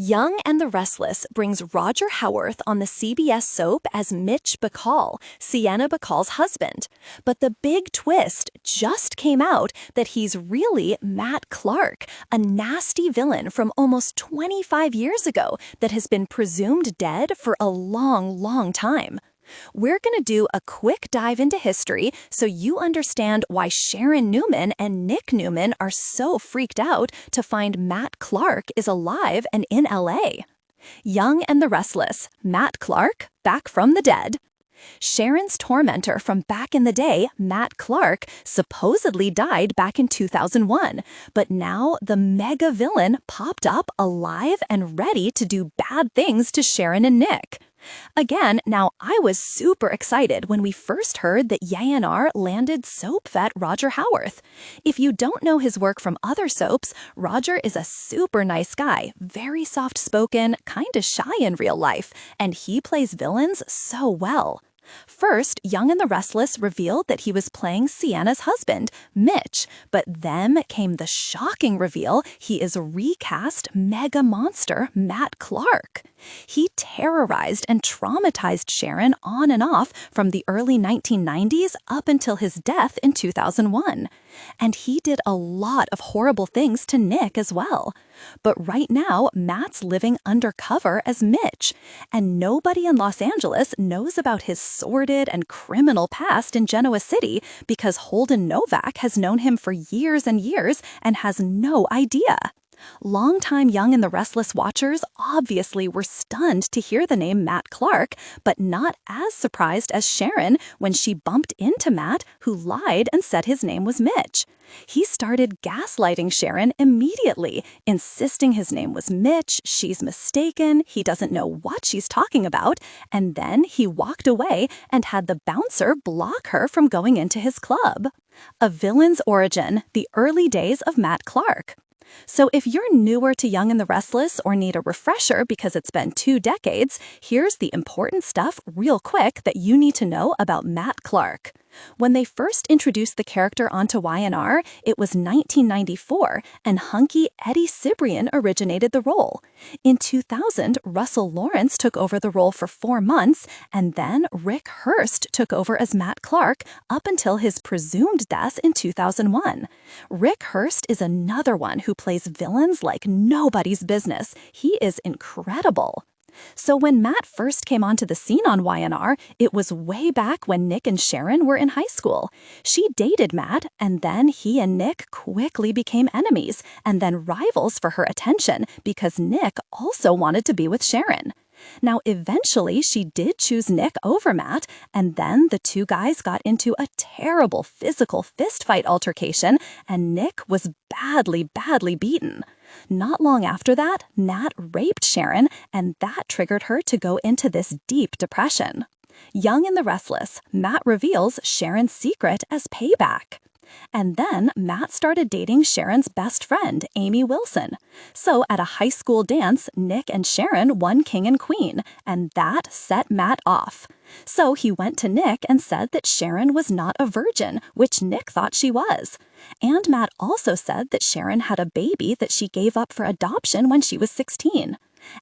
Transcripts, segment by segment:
Young and the Restless brings Roger Howarth on the CBS soap as Mitch Bacall, Sienna Bacall's husband. But the big twist just came out that he's really Matt Clark, a nasty villain from almost 25 years ago that has been presumed dead for a long, long time. We're going to do a quick dive into history so you understand why Sharon Newman and Nick Newman are so freaked out to find Matt Clark is alive and in LA. Young and the Restless, Matt Clark, back from the dead. Sharon's tormentor from back in the day, Matt Clark, supposedly died back in 2001, but now the mega villain popped up alive and ready to do bad things to Sharon and Nick. Again, now I was super excited when we first heard that Y&R landed soap vet Roger Howarth. If you don't know his work from other soaps, Roger is a super nice guy, very soft-spoken, kinda shy in real life, and he plays villains so well. First, Young and the Restless revealed that he was playing Sienna's husband, Mitch, but then came the shocking reveal he is recast mega monster Matt Clark. He terrorized and traumatized Sharon on and off from the early 1990s up until his death in 2001. And he did a lot of horrible things to Nick as well. But right now, Matt's living undercover as Mitch, and nobody in Los Angeles knows about his sordid and criminal past in Genoa City because Holden Novak has known him for years and years and has no idea. Longtime Young and the Restless watchers obviously were stunned to hear the name Matt Clark, but not as surprised as Sharon when she bumped into Matt, who lied and said his name was Mitch. He started gaslighting Sharon immediately, insisting his name was Mitch, she's mistaken, he doesn't know what she's talking about, and then he walked away and had the bouncer block her from going into his club. A villain's origin, the early days of Matt Clark. So if you're newer to Young and the Restless or need a refresher because it's been 2 decades, here's the important stuff real quick that you need to know about Matt Clark. When they first introduced the character onto Y&R, it was 1994, and hunky Eddie Cibrian originated the role. In 2000, Russell Lawrence took over the role for 4 months, and then Rick Hurst took over as Matt Clark up until his presumed death in 2001. Rick Hurst is another one who plays villains like nobody's business. He is incredible. So when Matt first came onto the scene on Y&R, it was way back when Nick and Sharon were in high school. She dated Matt, and then he and Nick quickly became enemies, and then rivals for her attention because Nick also wanted to be with Sharon. Now, eventually, she did choose Nick over Matt, and then the two guys got into a terrible physical fistfight altercation, and Nick was badly, badly beaten. Not long after that, Matt raped Sharon, and that triggered her to go into this deep depression. Young and the Restless, Matt reveals Sharon's secret as payback. And then Matt started dating Sharon's best friend, Amy Wilson. So at a high school dance, Nick and Sharon won king and queen, and that set Matt off. So he went to Nick and said that Sharon was not a virgin, which Nick thought she was. And Matt also said that Sharon had a baby that she gave up for adoption when she was 16.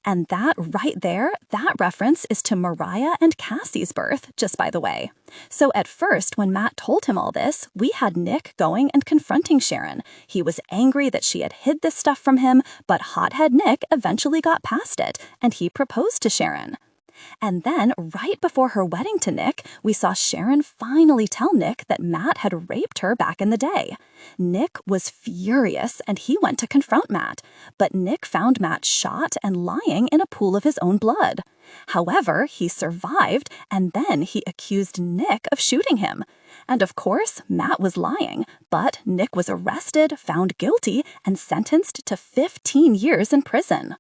And that right there, that reference is to Mariah and Cassie's birth, just by the way. So at first, when Matt told him all this, we had Nick going and confronting Sharon. He was angry that she had hid this stuff from him, but hothead Nick eventually got past it, and he proposed to Sharon. And then, right before her wedding to Nick, we saw Sharon finally tell Nick that Matt had raped her back in the day. Nick was furious, and he went to confront Matt, but Nick found Matt shot and lying in a pool of his own blood. However, he survived, and then he accused Nick of shooting him. And of course, Matt was lying, but Nick was arrested, found guilty, and sentenced to 15 years in prison.